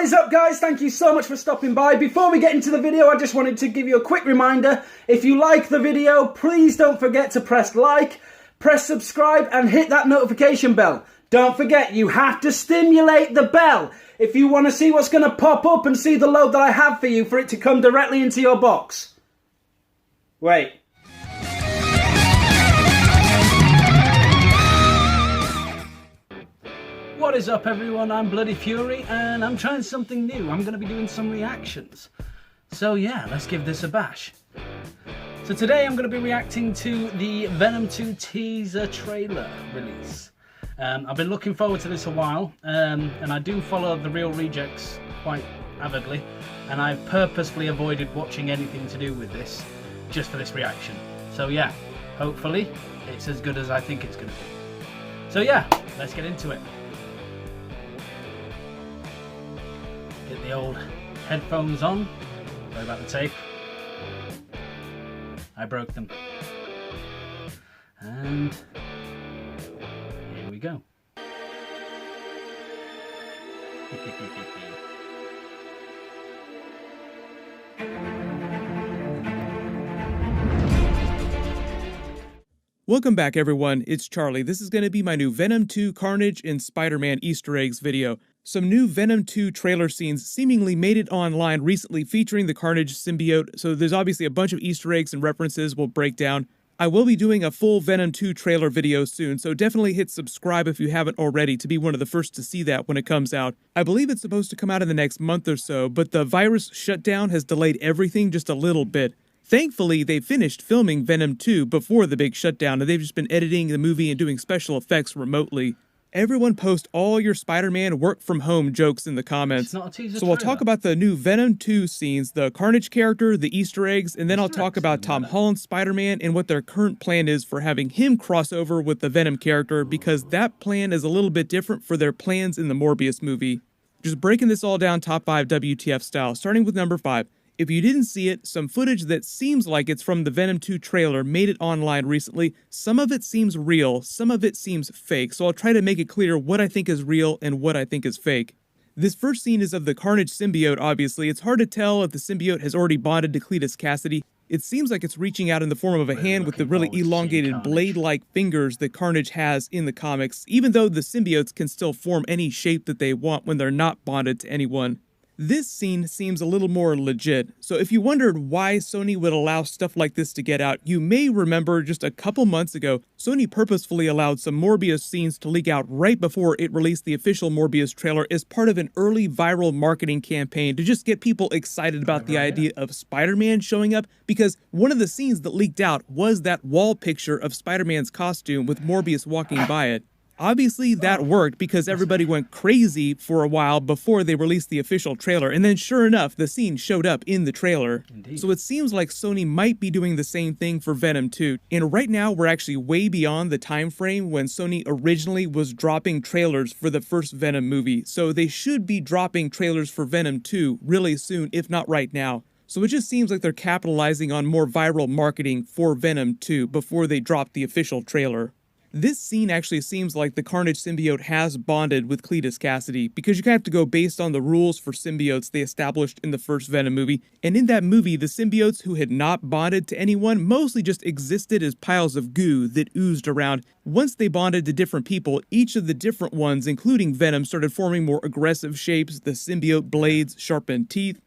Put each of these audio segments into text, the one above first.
What is up, guys? Thank you so much for stopping by. Before we get into the video, I just wanted to give you a quick reminder. If you like the video, please don't forget to press like, press subscribe, and hit that notification bell. Don't forget, you have to stimulate the bell if you want to see what's going to pop up and see the load that I have for you for it to come directly into your box. Wait. What is up, everyone? I'm Bloody Fury and I'm trying something new. I'm going to be doing some reactions. So yeah, let's give this a bash. So today I'm going to be reacting to the Venom 2 teaser trailer release. I've been looking forward to this a while, and I do follow the Real Rejects quite avidly, and I've purposefully avoided watching anything to do with this just for this reaction. So yeah, hopefully it's as good as I think it's going to be. So yeah, let's get into it. Get the old headphones on. Sorry about the tape. I broke them. And here we go. Welcome back, everyone. It's Charlie. This is going to be my new Venom 2 Carnage and Spider-Man Easter eggs video. Some new Venom 2 trailer scenes seemingly made it online recently featuring the Carnage symbiote, so there's obviously a bunch of Easter eggs and references we'll break down. I will be doing a full Venom 2 trailer video soon, so definitely hit subscribe if you haven't already to be one of the first to see that when it comes out. I believe it's supposed to come out in the next month or so, but the virus shutdown has delayed everything just a little bit. Thankfully, they finished filming Venom 2 before the big shutdown, and they've just been editing the movie and doing special effects remotely. Everyone post all your Spider-Man work-from-home jokes in the comments. It's not a teaser so we'll trailer. talk about the new Venom 2 scenes, the Carnage character, the Easter eggs, and then I'll talk about Tom Holland's Spider-Man and what their current plan is for having him cross over with the Venom character, because that plan is a little bit different for their plans in the Morbius movie. Just breaking this all down top 5 WTF style, starting with number 5. If you didn't see it, some footage that seems like it's from the Venom 2 trailer made it online recently. Some of it seems real, some of it seems fake, so I'll try to make it clear what I think is real and what I think is fake. This first scene is of the Carnage symbiote, obviously. It's hard to tell if the symbiote has already bonded to Cletus Kasady. It seems like it's reaching out in the form of a hand with the really elongated blade-like fingers that Carnage has in the comics, even though the symbiotes can still form any shape that they want when they're not bonded to anyone. This scene seems a little more legit, so if you wondered why Sony would allow stuff like this to get out, you may remember just a couple months ago, Sony purposefully allowed some Morbius scenes to leak out right before it released the official Morbius trailer as part of an early viral marketing campaign to just get people excited about the idea of Spider-Man showing up, because one of the scenes that leaked out was that wall picture of Spider-Man's costume with Morbius walking by it. Obviously, that worked because everybody went crazy for a while before they released the official trailer, and then sure enough, the scene showed up in the trailer. Indeed. So it seems like Sony might be doing the same thing for Venom 2, and right now we're actually way beyond the time frame when Sony originally was dropping trailers for the first Venom movie, so they should be dropping trailers for Venom 2 really soon, if not right now. So it just seems like they're capitalizing on more viral marketing for Venom 2 before they drop the official trailer. This scene actually seems like the Carnage symbiote has bonded with Cletus Kasady, because you kind of have to go based on the rules for symbiotes they established in the first Venom movie, and in that movie, the symbiotes who had not bonded to anyone mostly just existed as piles of goo that oozed around. Once they bonded to different people, each of the different ones, including Venom, started forming more aggressive shapes, the symbiote blades, sharpened teeth.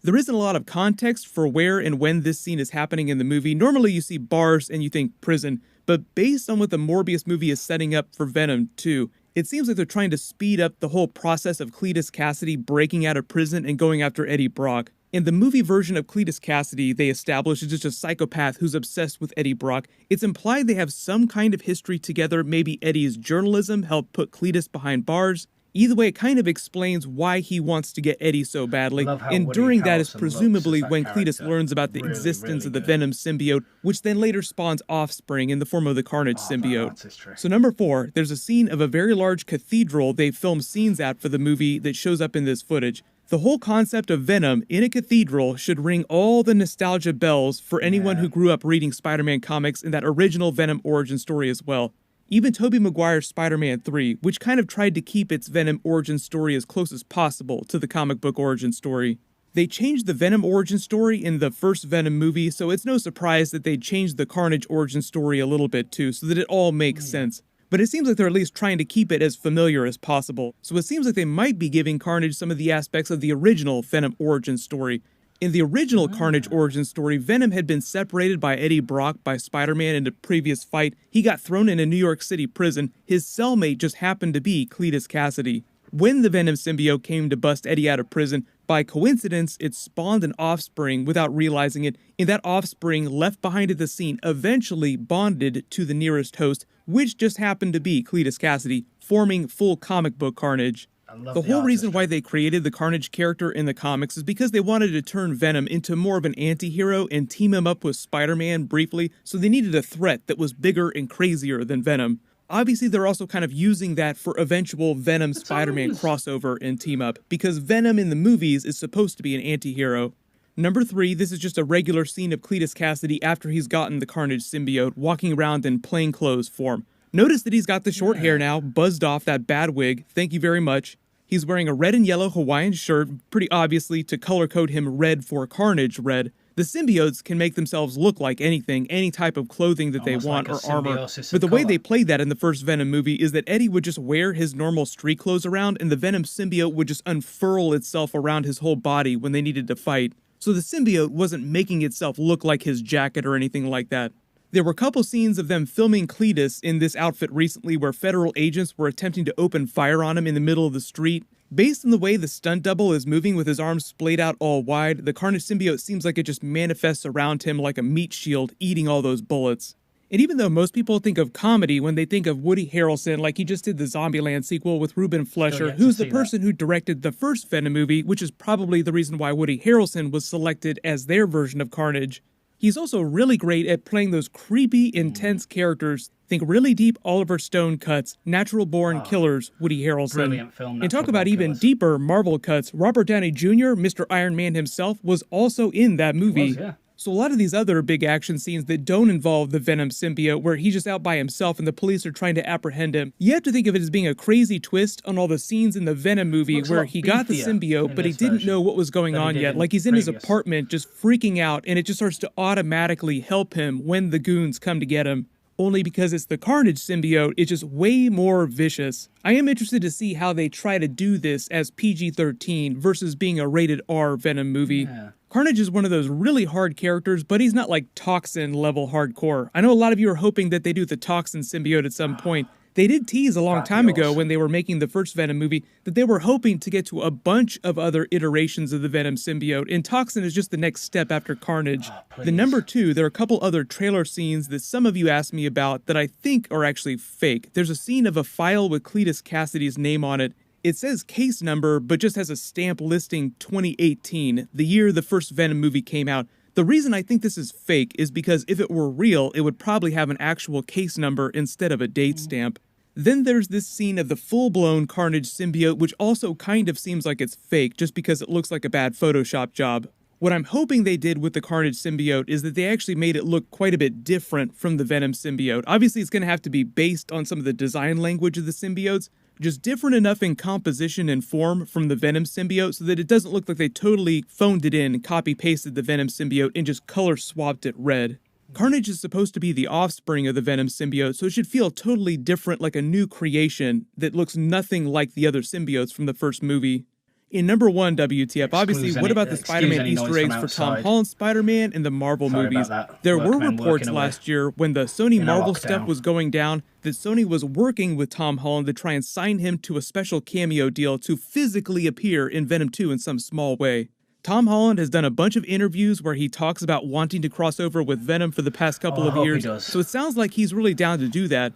There isn't a lot of context for where and when this scene is happening in the movie. Normally you see bars and you think prison, but based on what the Morbius movie is setting up for Venom 2, it seems like they're trying to speed up the whole process of Cletus Kasady breaking out of prison and going after Eddie Brock. In the movie version of Cletus Kasady, they establish is just a psychopath who's obsessed with Eddie Brock. It's implied they have some kind of history together, maybe Eddie's journalism helped put Cletus behind bars. Either way, it kind of explains why he wants to get Eddie so badly, and during that is presumably when Cletus learns about the existence of the Venom symbiote, which then later spawns offspring in the form of the Carnage symbiote. So number 4, there's a scene of a very large cathedral they filmed scenes at for the movie that shows up in this footage. The whole concept of Venom in a cathedral should ring all the nostalgia bells for anyone who grew up reading Spider-Man comics and that original Venom origin story as well. Even Tobey Maguire's Spider-Man 3, which kind of tried to keep its Venom origin story as close as possible to the comic book origin story. They changed the Venom origin story in the first Venom movie, so it's no surprise that they changed the Carnage origin story a little bit too, so that it all makes sense. But it seems like they're at least trying to keep it as familiar as possible, so it seems like they might be giving Carnage some of the aspects of the original Venom origin story. In the original Carnage origin story, Venom had been separated by Eddie Brock by Spider-Man in a previous fight. He got thrown in a New York City prison. His cellmate just happened to be Cletus Kasady. When the Venom symbiote came to bust Eddie out of prison, by coincidence, it spawned an offspring without realizing it, and that offspring left behind at the scene eventually bonded to the nearest host, which just happened to be Cletus Kasady, forming full comic book Carnage. The whole reason why they created the Carnage character in the comics is because they wanted to turn Venom into more of an anti-hero and team him up with Spider-Man briefly, so they needed a threat that was bigger and crazier than Venom. Obviously, they're also kind of using that for eventual Venom-Spider-Man crossover and team-up, because Venom in the movies is supposed to be an anti-hero. Number 3, this is just a regular scene of Cletus Kasady after he's gotten the Carnage symbiote, walking around in plainclothes form. Notice that he's got the short hair now, buzzed off that bad wig, thank you very much. He's wearing a red and yellow Hawaiian shirt, pretty obviously to color code him red for Carnage red. The symbiotes can make themselves look like anything, any type of clothing that they want or armor. But the way they played that in the first Venom movie is that Eddie would just wear his normal street clothes around and the Venom symbiote would just unfurl itself around his whole body when they needed to fight. So the symbiote wasn't making itself look like his jacket or anything like that. There were a couple scenes of them filming Cletus in this outfit recently where federal agents were attempting to open fire on him in the middle of the street. Based on the way the stunt double is moving with his arms splayed out all wide, the Carnage symbiote seems like it just manifests around him like a meat shield, eating all those bullets. And even though most people think of comedy when they think of Woody Harrelson, like he just did the Zombieland sequel with Ruben Fleischer, who's the person who directed the first Venom movie, which is probably the reason why Woody Harrelson was selected as their version of Carnage. He's also really great at playing those creepy, intense characters. Think really deep Oliver Stone cuts, natural-born killers, Woody Harrelson. Brilliant film. And talk about even deeper Marvel cuts. Robert Downey Jr., Mr. Iron Man himself, was also in that movie. So a lot of these other big action scenes that don't involve the Venom symbiote, where he's just out by himself and the police are trying to apprehend him, you have to think of it as being a crazy twist on all the scenes in the Venom movie where he got the symbiote, but he didn't know what was going on yet. Like he's in his apartment just freaking out, and it just starts to automatically help him when the goons come to get him. Only because it's the Carnage symbiote, it's just way more vicious. I am interested to see how they try to do this as PG-13 versus being a rated R Venom movie. Carnage is one of those really hard characters, but he's not like Toxin level hardcore. I know a lot of you are hoping that they do the Toxin symbiote at some point. They did tease a long time ago when they were making the first Venom movie that they were hoping to get to a bunch of other iterations of the Venom symbiote, and Toxin is just the next step after Carnage. The number 2, there are a couple other trailer scenes that some of you asked me about that I think are actually fake. There's a scene of a file with Cletus Kasady's name on it. It says case number, but just has a stamp listing 2018, the year the first Venom movie came out. The reason I think this is fake is because if it were real, it would probably have an actual case number instead of a date stamp. Then there's this scene of the full-blown Carnage symbiote, which also kind of seems like it's fake just because it looks like a bad Photoshop job. What I'm hoping they did with the Carnage symbiote is that they actually made it look quite a bit different from the Venom symbiote. Obviously, it's going to have to be based on some of the design language of the symbiotes, just different enough in composition and form from the Venom symbiote so that it doesn't look like they totally phoned it in and copy-pasted the Venom symbiote and just color-swapped it red. Carnage is supposed to be the offspring of the Venom symbiote, so it should feel totally different, like a new creation that looks nothing like the other symbiotes from the first movie. In number 1, WTF, obviously, what about the Spider-Man Easter eggs for Tom Holland's Spider-Man in the Marvel movies? There were reports last year when the Sony Marvel stuff was going down that Sony was working with Tom Holland to try and sign him to a special cameo deal to physically appear in Venom 2 in some small way. Tom Holland has done a bunch of interviews where he talks about wanting to cross over with Venom for the past couple of years, so it sounds like he's really down to do that.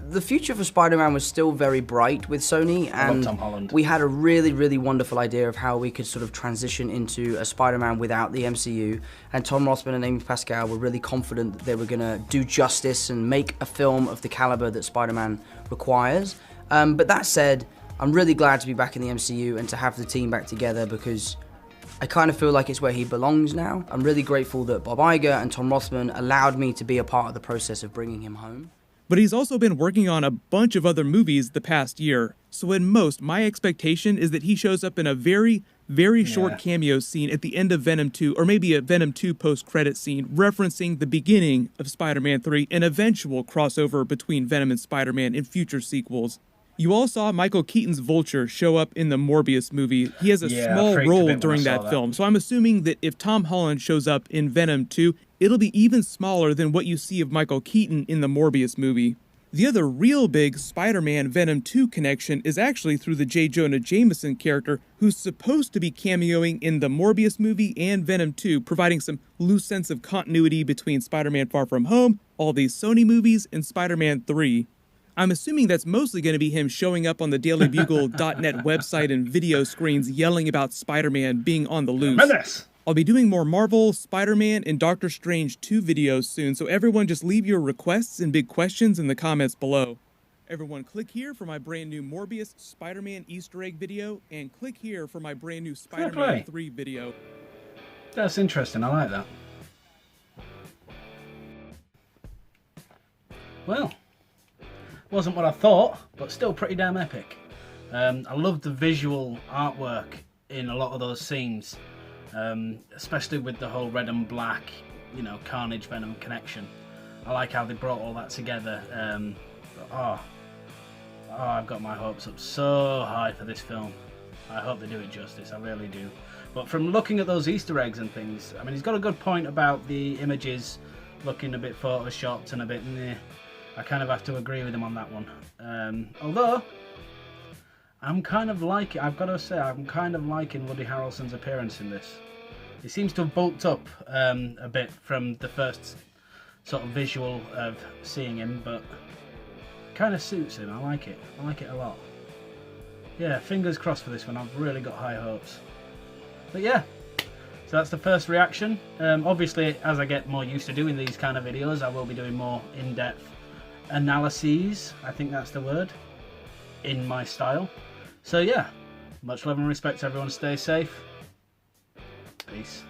The future for Spider-Man was still very bright with Sony, and we had a really, really wonderful idea of how we could sort of transition into a Spider-Man without the MCU, and Tom Rossman and Amy Pascal were really confident that they were going to do justice and make a film of the caliber that Spider-Man requires. But that said, I'm really glad to be back in the MCU and to have the team back together because I kind of feel like it's where he belongs now. I'm really grateful that Bob Iger and Tom Rossman allowed me to be a part of the process of bringing him home. But he's also been working on a bunch of other movies the past year. So at most, my expectation is that he shows up in a very, very short cameo scene at the end of Venom 2, or maybe a Venom 2 post-credit scene, referencing the beginning of Spider-Man 3, an eventual crossover between Venom and Spider-Man in future sequels. You all saw Michael Keaton's Vulture show up in the Morbius movie. He has a small role during that film, so I'm assuming that if Tom Holland shows up in Venom 2, it'll be even smaller than what you see of Michael Keaton in the Morbius movie. The other real big Spider-Man Venom 2 connection is actually through the J. Jonah Jameson character, who's supposed to be cameoing in the Morbius movie and Venom 2, providing some loose sense of continuity between Spider-Man Far From Home, all these Sony movies, and Spider-Man 3. I'm assuming that's mostly going to be him showing up on the DailyBugle.net website and video screens yelling about Spider-Man being on the loose. I'll be doing more Marvel, Spider-Man, and Doctor Strange 2 videos soon, so everyone just leave your requests and big questions in the comments below. Everyone click here for my brand new Morbius Spider-Man Easter egg video, and click here for my brand new Spider-Man 3 video. That's interesting, I like that. Well, wasn't what I thought, but still pretty damn epic. I loved the visual artwork in a lot of those scenes. Especially with the whole red and black, you know, Carnage Venom connection. I like how they brought all that together. I've got my hopes up so high for this film. I hope they do it justice, I really do. But from looking at those Easter eggs and things, I mean, he's got a good point about the images looking a bit photoshopped and a bit meh. I kind of have to agree with him on that one. Although, I'm kind of liking, I've got to say, I'm kind of liking Woody Harrelson's appearance in this. He seems to have bulked up a bit from the first sort of visual of seeing him, but kind of suits him. I like it. I like it a lot. Yeah, fingers crossed for this one. I've really got high hopes. But yeah, so that's the first reaction. Obviously, as I get more used to doing these kind of videos, I will be doing more in-depth analyses. I think that's the word. In my style. So yeah, much love and respect to everyone. Stay safe. Peace.